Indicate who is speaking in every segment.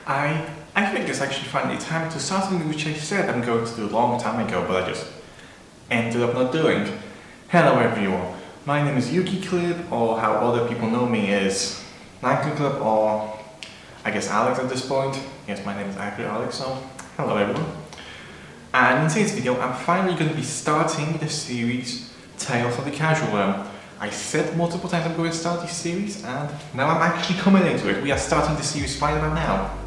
Speaker 1: I think it's actually finally time to start something which I said I'm going to do a long time ago, but I just ended up not doing. Hello everyone, my name is Yugioh, or how other people know me is Club, or I guess Alex at this point. Yes, my name is actually Alex, so hello everyone. And in today's video, I'm finally going to be starting the series Tales of the Casual Realm. I said multiple times I'm going to start this series, and now I'm actually coming into it. We are starting the series right about now.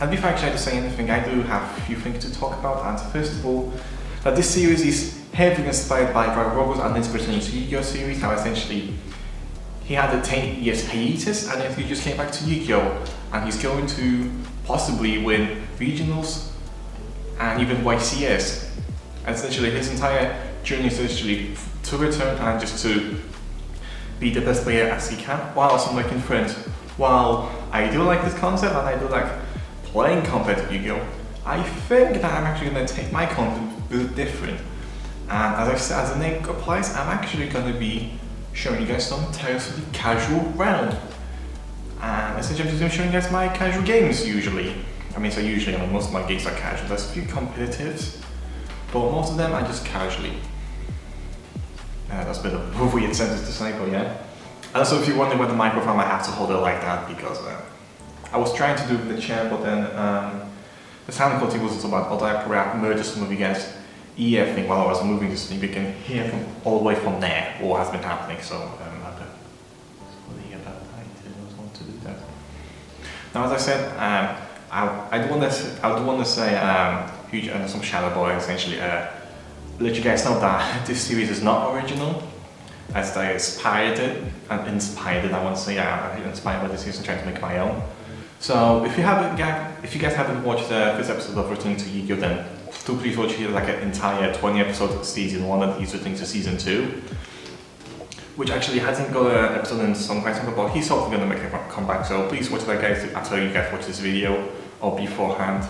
Speaker 1: And before I try to say anything, I do have a few things to talk about. And first of all, that this series is heavily inspired by Ruggels and his Yugioh series. Now essentially, he had a 10-year hiatus, and then he just came back to Yugioh, and he's going to possibly win regionals and even YCS. And essentially, his entire journey is essentially to return and just to be the best player as he can, while also making friends. While I do like this concept and I do like playing competitive Yu-Gi-Oh!, I think that I'm actually going to take my content a bit different. And as I said, as the name applies, I'm actually going to be showing you guys some Tales of the Casual Realm. And essentially I'm just showing you guys my casual games usually. I mean most of my games are casual. There's a few competitives, but most of them are just casually. That's a bit of a weird sentence to say, but yeah. And also, if you're wondering where the microphone, I have to hold it like that because I was trying to do it with the chair, but then the sound quality wasn't so bad. Although I merged some of you guys' ear thing while I was moving this thing, you can hear from all the way from there what has been happening. So now, as I said, I do want to say huge some shadow boy essentially. Let you guys know that this series is not original, as I inspired it, I want to say, I'm inspired by this series and trying to make my own. So if you guys haven't watched the first episode of oporrtuninty Yu-Gi-Oh, then do please watch here like an entire 20 episode of season 1 and he's returning to season 2, which actually hasn't got an episode in some quite some, but he's hopefully going to make a comeback, so please watch that guys after you guys watch this video, or beforehand.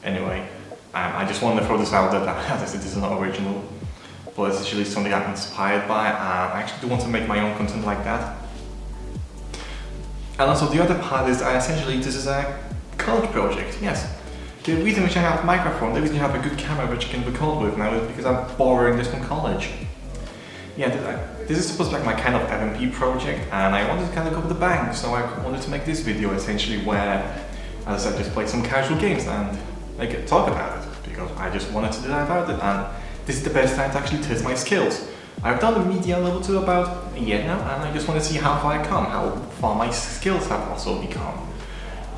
Speaker 1: Anyway, I just wanted to throw this out there that, as I said, this is not original, but it's actually something I'm inspired by, and I actually do want to make my own content like that. And also the other part is essentially this is a college project, yes. The reason which I have a microphone, the reason I have a good camera which I can record with now is because I'm borrowing this from college. Yeah, this is supposed to be like my kind of FMP project, and I wanted to kind of go with the bang, so I wanted to make this video essentially where, as I said, just play some casual games and talk about it, because I just wanted to do that about it, and this is the best time to actually test my skills. I've done the media level 2 about a year now, and I just want to see how far I come, how far my skills have also become,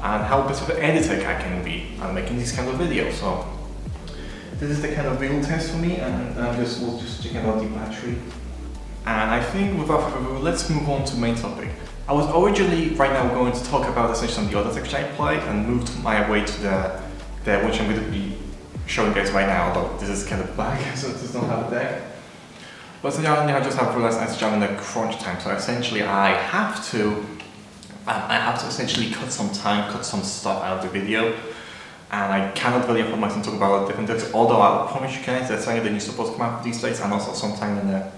Speaker 1: and how best of an editor I can be on making these kind of videos. So this is the kind of real test for me, and we'll just check out the battery. And I think without further ado, let's move on to the main topic. I was originally right now going to talk about essentially some of the other sections I play, and moved my way to the which I'm going to be showing you guys right now, although this is kind of bag, so it does not have a deck. But essentially I just have realized I'm in the crunch time, so essentially I have to essentially cut some stuff out of the video, and I cannot really afford myself to talk about different decks, although I'll promise you guys that something that is supposed to come out with these decks, and also sometime in the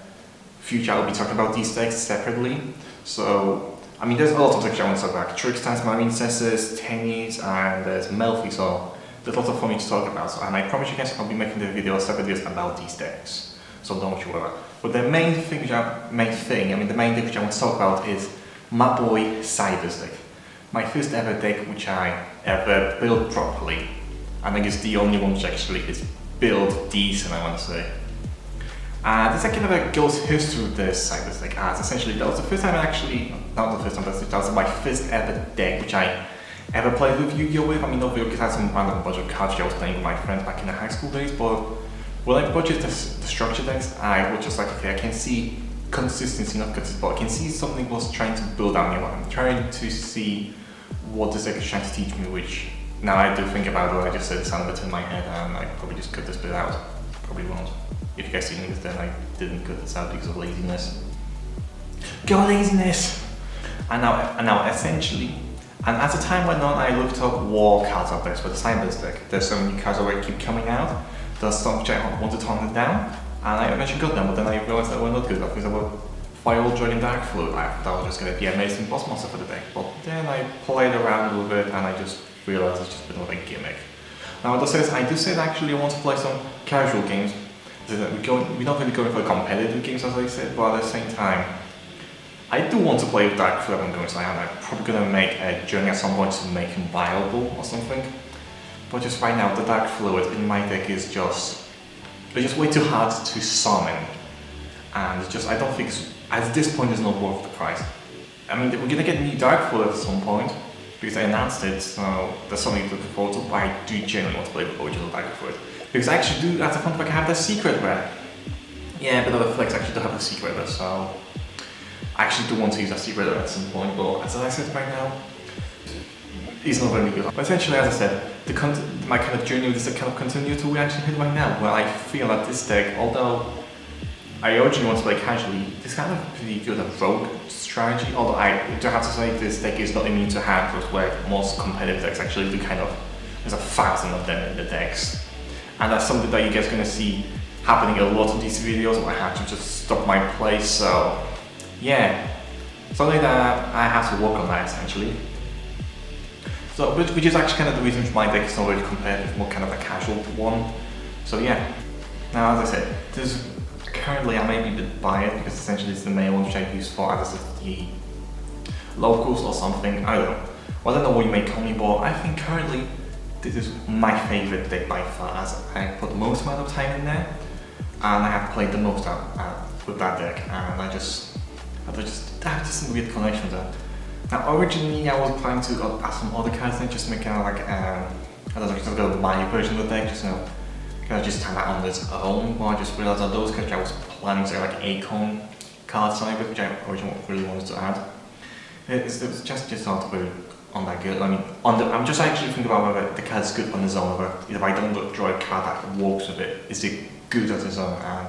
Speaker 1: future I'll be talking about these decks separately. So, I mean, there's a lot of decks I want to talk about. Tricksters, Marine Cesses, Tennies, and there's Melfi, so there's lots of for me to talk about. So, and I promise you guys I'll be making the separate videos about these decks, so don't you worry. But the main thing which I want to talk about is my boy Cyberse deck. My first ever deck which I ever built properly. I think it's the only one which actually is built decent, I want to say. There's a kind of a ghost history with this Cyberse deck, as essentially that was the first time not the first time, but that was my first ever deck which I ever played with Yu-Gi-Oh! With. I mean, not because I had some random bunch of cards I was playing with my friends back in the high school days, but when I purchased the structure decks, I was just like, okay, I can see consistency, not consistency, but I can see something was trying to build on me. I'm trying to see what this deck is trying to teach me, which now I do think about it, I just said it sounded a bit in my head, and I probably just cut this bit out. Probably won't. If you guys see this, then I didn't cut this out because of laziness. Go laziness! And now essentially, and as the time went on, I looked up war cards out there for the Cyberse deck. There's so many cards already keep coming out. There's some which I wanted to hunt down, and I eventually got them, but then I realized that they were not good enough because they were Fire Dragon Dark Fluid. I thought that was just going to be an amazing boss monster for the deck, but then I played around a little bit and I just realised it's just a bit of a gimmick. Now, I do say that actually I want to play some casual games. We're not really going for competitive games, as I said, but at the same time, I do want to play with Dark Fluid. I'm probably going to make a journey at some point to make him viable or something. But just right now, the Dark Fluid in my deck is just way too hard to summon. And I don't think at this point it's not worth the price. I mean, we're going to get new Dark Fluid at some point, because I announced it, so there's something to look forward to, but I do genuinely want to play the original Dark Fluid. Because I actually do, as a fun fact, have the secret rare. Yeah, but the flex actually do have the secret rare, so I actually do want to use that secret rare at some point, but as I said right now, it's not very good. But essentially, as I said, my kind of journey with this deck kind of continues to where I actually hit right now, where I feel that this deck, although I originally want to play casually, this kind of pretty good at rogue strategy, although I do have to say this deck is not immune to hand throws, where most competitive decks actually do there's 1,000 of them in the decks. And that's something that you guys are going to see happening a lot of these videos, where I have to just stop my play, so yeah. Something that I have to work on that essentially. So, which is actually kind of the reason my deck is not really competitive, more kind of a casual one. So yeah. Now, as I said, currently I may be a bit biased because essentially it's the main one which I use for, as I said, the locals or something. I don't know. Well, I don't know what you may call me, but I think currently this is my favorite deck by far, as I put the most amount of time in there, and I have played the most with that deck, and I have just some weird connection there. Now, originally I was planning to add some other cards and just make kind of like I don't know, just go my version of the deck, kind of just have that on its own. But I just realized that those cards I was planning to like Acorn cards on it, which I originally really wanted to add. It was just not really on that good. I mean, I'm just actually thinking about whether the card's good on its own, or if I don't draw a card that works with it, is it good on its own?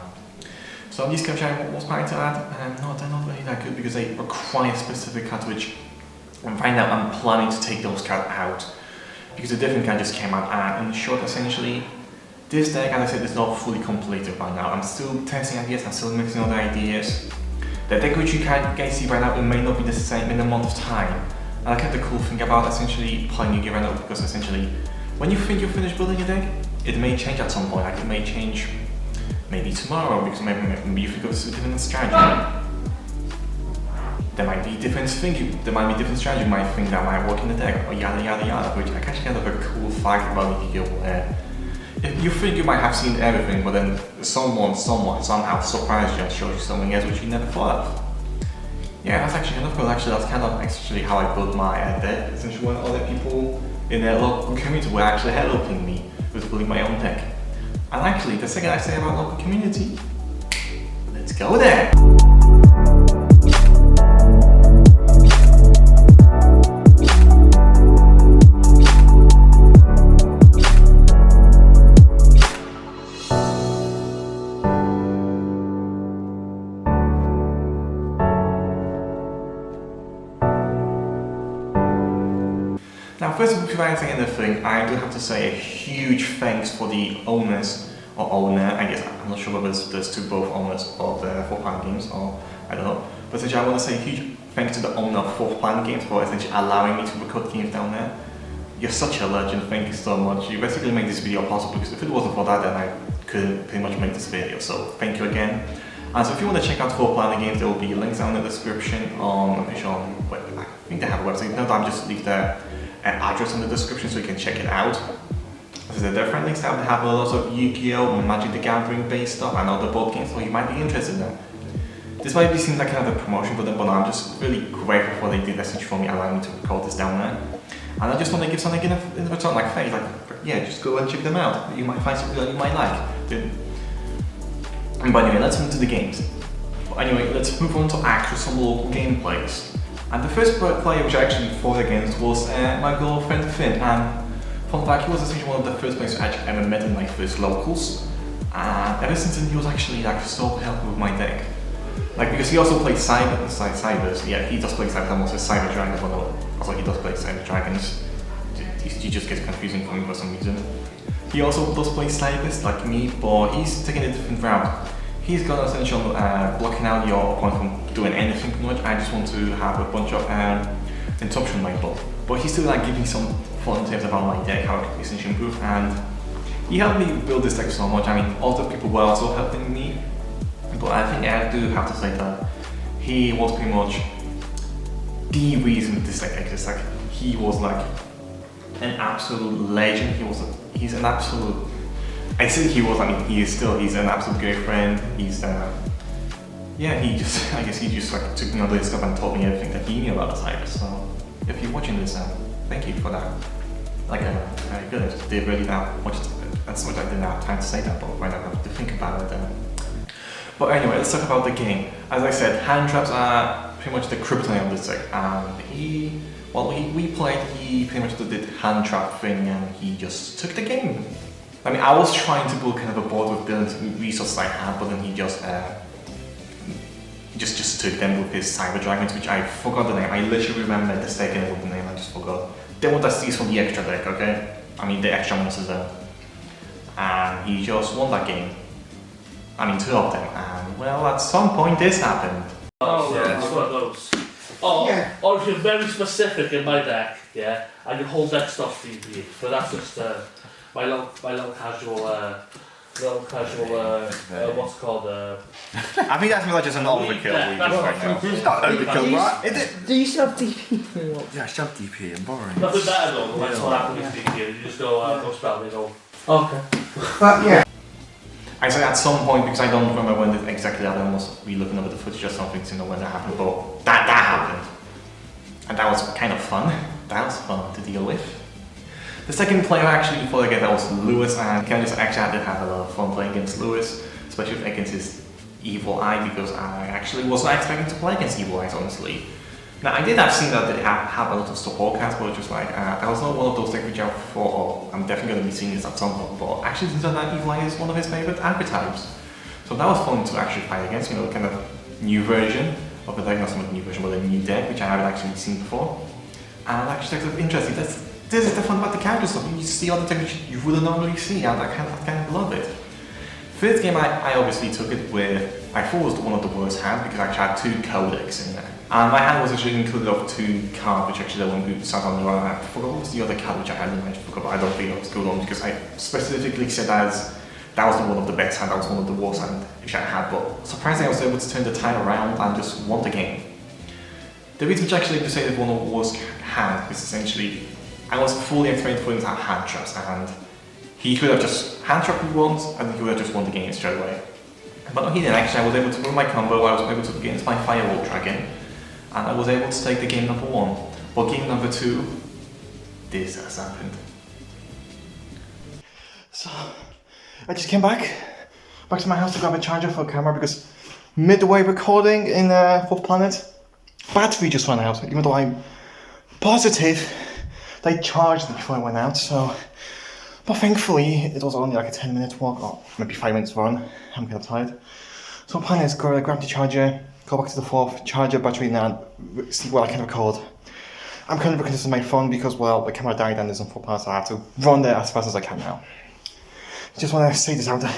Speaker 1: So these cards I was planning to add, no, they're not really that good because they require specific cards, which right now I'm planning to take those cards out because a different card just came out. And in short, essentially, this deck, as I said, is not fully completed right now. I'm still testing ideas, I'm still mixing other ideas. The deck which you guys see right now, it may not be the same in a month of time. And I think the cool thing about essentially playing Yugioh right now, because essentially, when you think you're finished building your deck, it may change at some point. Like, it may change maybe tomorrow, because maybe you think of a different strategy. There might be different strategy you might think that might work in the deck, or yada yada yada, which I actually kind of a cool fact about Yugioh, where if you think you might have seen everything, but then someone somehow surprised you and showed you something else which you never thought of. Yeah, that's actually kind of cool. Actually, that's kind of actually how I built my deck. Essentially, when other people in their local community were actually helping me with building my own deck. And actually, the second I say about local community, let's go there. Now, first before I say anything, I do have to say a huge thanks for the owners, or owner, I guess, I'm not sure whether there's both owners of the 4th Games, or I don't know. But essentially I want to say a huge thanks to the owner of 4th Games for essentially allowing me to record games down there. You're such a legend, thank you so much. You basically made this video possible, because if it wasn't for that, then I couldn't pretty much make this video, so thank you again. And so if you want to check out 4th Games, there will be links down in the description on official, I think they have a website. No, I'm just leave their address in the description so you can check it out. So there are different links that have a lot of Yugioh and Magic the Gathering based stuff and other board games, so you might be interested in. This might be seem like kind of a promotion for them, but I'm just really grateful for what they did essentially for me, allowing me to record this down there. And I just want to give something in return, like thanks, like yeah, just go and check them out. You might find something that you might like. But anyway, let's move to the games. But anyway, let's move on to actual some local gameplays. And the first player which I actually fought against was my girlfriend Finn, and fun fact, he was essentially one of the first players I actually ever met in my first locals. And ever since then he was actually like so helpful with my deck. Like, because he also plays Cyberse, yeah, he does play Cyberse, I'm also Cyber Dragons, but no, also he does play Cyber Dragons. He just gets confusing for me for some reason. He also does play Cyberse like me, but he's taking a different route. He's got essentially blocking out your opponent from doing anything much. I just want to have a bunch of interruption on my board. But he's still like giving some fun tips about my deck, how it essentially improve, and he helped me build this deck so much. I mean, other people were also helping me, but I think I do have to say that he was pretty much the reason this deck exists. Like, he was like an absolute legend. He's an absolute. I say he was. I mean, he is still. He's an absolute great friend. He's yeah. He just. I guess he just like took me under his cup and told me everything that he knew about the Cyberse. So if you're watching this, thank you for that. Like, I did really that much. That's what I didn't have time to say that, but right now I have to think about it. But anyway, let's talk about the game. As I said, hand traps are pretty much the kryptonite of this deck. We played, he pretty much did the hand trap thing and he just took the game. I mean, I was trying to build kind of a board with the resources I had, but then he just took them with his Cyber Dragons, which I forgot the name. I literally remembered the second with the name, I just forgot. They want us these from the extra deck, okay? I mean, the extra monsters there. And he just won that game. I mean, 2 of them. And well, at some point this happened.
Speaker 2: Oh, yeah, it's one of those. Oh, yeah. Or if you're very specific in my deck, yeah, I can hold that stuff DP. But that's just my little casual, what's it called?
Speaker 1: I think that's just an overkill.
Speaker 2: Yeah,
Speaker 3: it's not overkill, right? Is it?
Speaker 4: Do you still have DP?
Speaker 3: Yeah, I shove DP and borrowing.
Speaker 2: Nothing better though, that's what happens with DP. You just go spell and go, okay.
Speaker 4: But yeah.
Speaker 1: I said at some point, because I don't remember when it exactly happened, I must be looking over the footage or something to know when that happened, but that happened. And that was kind of fun. That was fun to deal with. The second player actually for the game, that was Lewis, and I did have a lot of fun playing against Lewis, especially against his Evil Eye, because I actually was not expecting to play against Evil Eyes, honestly. Now, I did have seen that they have a lot of support cards, but just like, that was not one of those decks which I thought, oh, I'm definitely going to be seeing this at some point, but actually turns out that Evil Eye is one of his favorite archetypes. So that was fun to actually fight against, you know, kind of new version of the deck, not so much new version, but a new deck, which I haven't actually seen before. And actually, that's interesting. This is the fun about the character stuff. You see all the things which you wouldn't normally see, and I kind of love it. First game, I obviously took it with, I thought it was one of the worst hands because I actually had 2 codex in there. And my hand was actually included of 2 cards, which actually I won't start on the run. I forgot what was the other card which I had in mind. I don't think it was good on because I specifically said that was one of the best hands, that was one of the worst hands which I had. But surprisingly, I was able to turn the tide around and just won the game. The reason which I actually decided one of the worst hands is essentially I was fully expecting for him to have hand traps, and he could have just hand trapped me once and he could have just won the game straight away. But no, he didn't. Actually, I was able to run my combo, I was able to get into my Firewall Dragon, and I was able to take the game number 1. But game number 2, this has happened. So, I just came back to my house to grab a charger for a camera because midway recording in 4th Planet, battery just ran out, even though I'm positive they charged it before I went out, so. But thankfully, it was only like a 10-minute walk, or maybe 5 minutes run. I'm kind of tired. So my plan is go grab the charger, go back to the 4th, charge the battery now, and see what I can record. I'm currently recording this on my phone because, well, the camera died and there's on 4 parts, so I have to run there as fast as I can now. Just want to say this out there.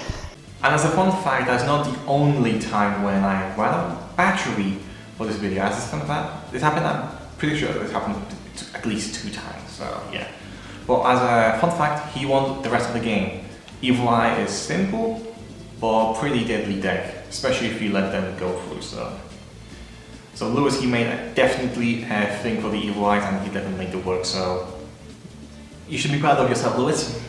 Speaker 1: And as a fun fact, that's not the only time when I ran out of battery for this video. As it's fun fact, this happened, I'm pretty sure it happened at least 2 times, so yeah. But as a fun fact, he won the rest of the game. Evil Eye is simple, but pretty deadly deck, especially if you let them go through, so Lewis, he made definitely a thing for the Evil Eyes and he definitely made it work, so you should be proud of yourself, Lewis.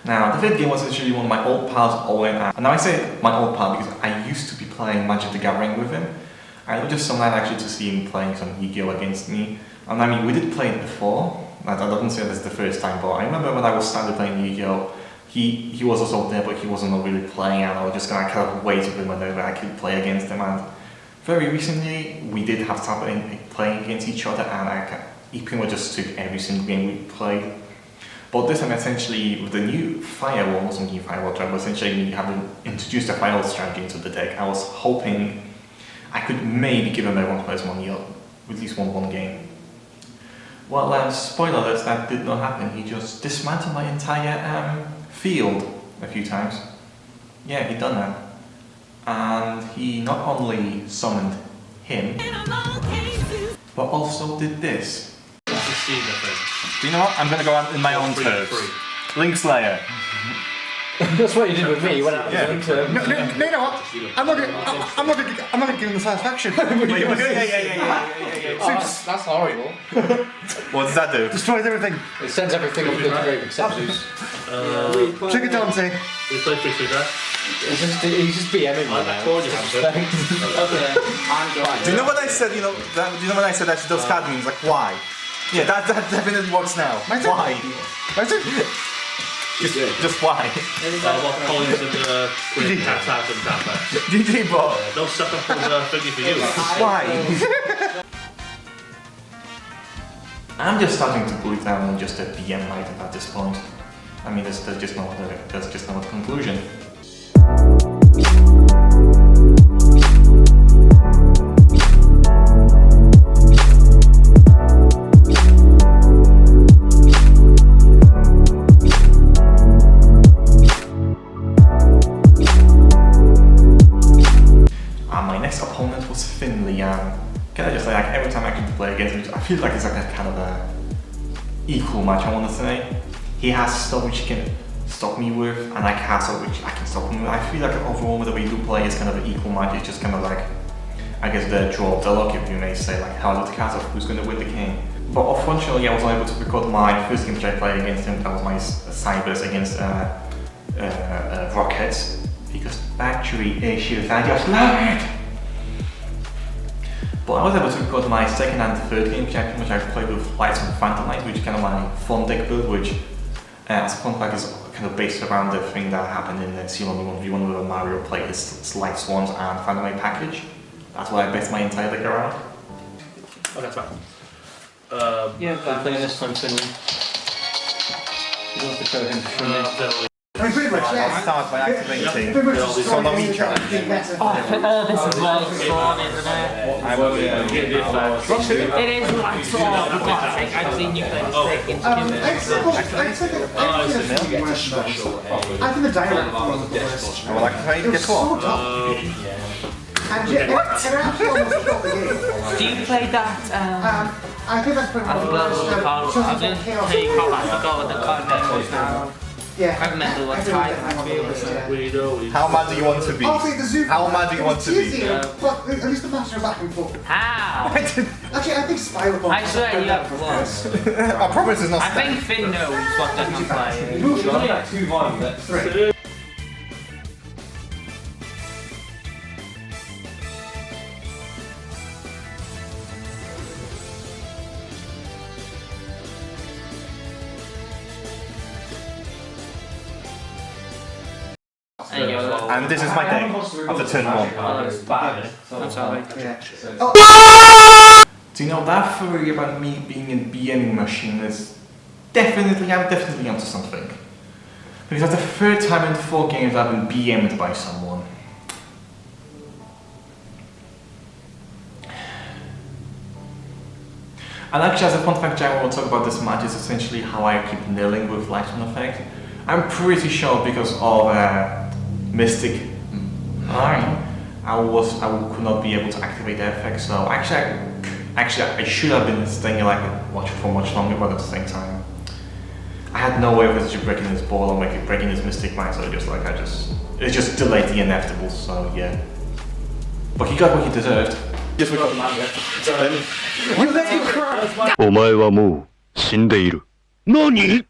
Speaker 1: Now, the 5th game was actually one of my old pals, Owen, and now I say my old pal because I used to be playing Magic the Gathering with him. I was just so glad actually to see him playing some Yugioh against me. And I mean, we did play it before, I don't say this is the first time, but I remember when I was started playing Yugioh, he was also there, but he wasn't really playing, and I was just gonna kind of wait for him whenever I could play against him. And very recently, we did have started playing against each other, and he pretty much just took every single game we played. But this time, essentially, with the new Firewall, wasn't new Firewall Dragon, but essentially having introduced a Firewall strategy into the deck, I was hoping I could maybe give him a 1+1 yield, at least one game. Well, spoiler alert, that did not happen. He just dismantled my entire field a few times. Yeah, he'd done that. And he not only summoned him, but also did this.
Speaker 2: That's a steam thing.
Speaker 3: Do you know what? I'm going to go out in my own terms. Link Slayer.
Speaker 5: That's what you did with me when I was in terms.
Speaker 3: No, you know what? I'm not gonna give him the satisfaction.
Speaker 5: That's horrible.
Speaker 3: What does that do?
Speaker 5: Destroys everything. It sends everything up to the grave except Zeus.
Speaker 3: Chicken Dante.
Speaker 2: We play Fish with that.
Speaker 5: He's just BMing me now.
Speaker 3: Do you know what I said? Do you know what I said? Those card memes. Like why? Yeah, that definitely works now. Why? Just why?
Speaker 2: What coins and Queen Cat's out and Tapper.
Speaker 3: GG bot.
Speaker 2: No sucker for the thingy for you.
Speaker 3: Why?
Speaker 1: I'm just starting to believe that I'm just a BM item at this point. I mean, there's just no other conclusion. Can I just say, like, every time I can play against him, I feel like it's like a kind of a equal match, I want to say. He has stuff which he can stop me with, and I have stuff which I can stop him with. I feel like overall the way we do play is kind of an equal match. It's just kind of like, I guess, the draw of the luck, if you may say, like how the cards of who's going to win the game. But unfortunately, I was unable to record my first game which I played against him. That was my Cyberse against Ruggels, because battery issues. I just love it. But I was able to record my second and third game, which I played with Lights and Phantom Knight, which is kind of my fun deck build, which as a fun fact is kind of based around the thing that happened in the C1v1 where Mario played his Light Swans and Phantom Knight package. That's what I based my entire deck around.
Speaker 2: Oh, that's fine.
Speaker 5: Yeah, I'm playing this time soon. You don't have to show him for me.
Speaker 4: I mean, pretty much,
Speaker 3: I
Speaker 4: yeah.
Speaker 3: start by activating
Speaker 4: Pretty much just
Speaker 3: so long
Speaker 4: destroying
Speaker 3: each other.
Speaker 4: anything better.
Speaker 6: This is like fun, isn't it?
Speaker 3: I will
Speaker 6: It is like sort of, I've seen you play this in
Speaker 4: I think the dialogue
Speaker 3: I will activate. Guess
Speaker 4: so
Speaker 3: what?
Speaker 4: tough. And yet, it actually almost got the game.
Speaker 6: Do you play that?
Speaker 4: I think that's pretty
Speaker 6: I forgot what the card was. I was going to tell you call, I forgot what the card name was now.
Speaker 4: Yeah.
Speaker 6: I remember what time I feel.
Speaker 3: How mad do you want to be?
Speaker 4: Obviously, the zoo.
Speaker 3: How mad do you want to be?
Speaker 4: Easier, but at least the master back and forth.
Speaker 6: How?
Speaker 4: Actually, I think Spiral Bomb.
Speaker 6: I swear you have plus.
Speaker 3: I promise it's not.
Speaker 6: I think Finn knows what deck I'm playing.
Speaker 4: Three.
Speaker 3: And this is my deck after turn 1.
Speaker 6: That's alright.
Speaker 1: Do you know that theory about me being a BMing machine is I'm definitely onto something. Because that's the third time in 4 games I've been BM'd by someone. And actually, as a fun fact, I will talk about this match is essentially how I keep nailing with Lightning Effect. I'm pretty sure because of Mystic Line, I could not be able to activate the effect. So actually, I should have been staying alive for much longer, but at the same time, I had no way of actually breaking this ball or breaking this Mystic Line. So it just delayed the inevitable. So yeah, but he got what he deserved.
Speaker 3: Yes, we got
Speaker 4: You let me cry.
Speaker 7: お前はもう死んでいる。何？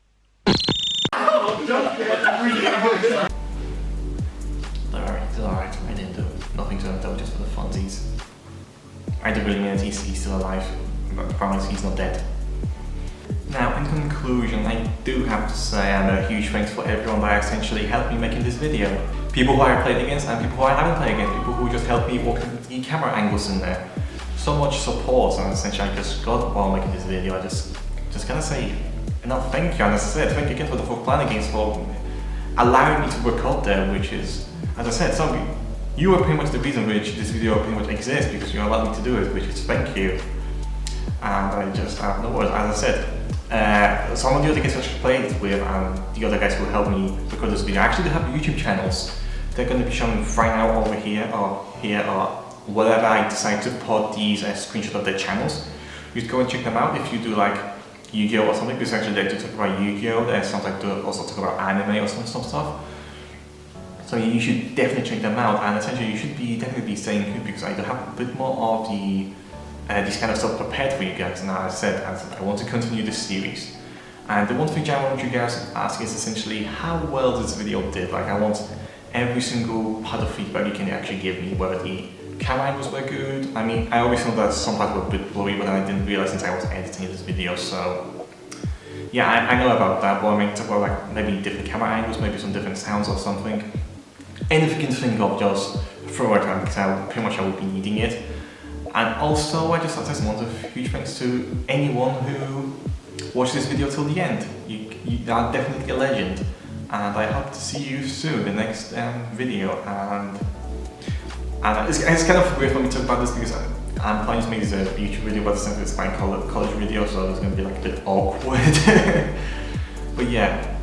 Speaker 1: It's alright. I didn't do nothing to him though, just for the funsies. I do really mean it, he's still alive. I promise he's not dead. Now, in conclusion, I do have to say I'm a huge thanks for everyone that essentially helped me making this video. People who I played against and people who I haven't played against, people who just helped me walk the camera angles in there. So much support, and essentially I just got while making this video. I just gotta say enough thank you, and as I said, thank you again for the full planning games for allowing me to record there, which is, as I said, you are pretty much the reason which this video pretty much exists, because you allowed me to do it, which is thank you. And I just have no words. As I said, Some of the other guys I actually played with and the other guys who helped me record this video actually have YouTube channels. They're going to be shown right now over here or wherever I decide to put these screenshots of their channels. You should go and check them out if you do like Yugioh or something, because actually they do talk about Yugioh. They sometimes do also talk about anime or some stuff. So you should definitely check them out, and essentially you should definitely be staying tuned because I do have a bit more of the this kind of stuff prepared for you guys. And as I said, I want to continue this series. And the one thing I want you guys to ask is essentially how well this video did. Like I want every single part of feedback you can actually give me, whether the camera angles were good. I mean, I always know that some parts were a bit blurry, but I didn't realize since I was editing this video, so yeah, I know about that, but I mean, talk about like maybe different camera angles, maybe some different sounds or something. Anything you can think of, just throw it out because I will be needing it. And also, I just want a huge thanks to anyone who watched this video till the end. You are definitely a legend, and I hope to see you soon in the next video. And it's kind of weird for me to talk about this because I'm planning to make this a YouTube video, but it's my college video, so it's going to be like a bit awkward. But yeah,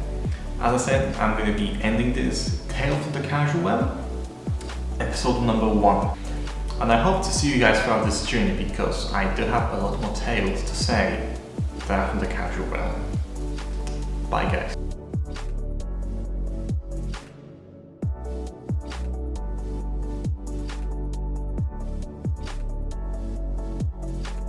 Speaker 1: as I said, I'm going to be ending this Tales of the Casual Web, episode number 1. And I hope to see you guys throughout this journey because I do have a lot more tales to say than from the casual realm. Bye guys.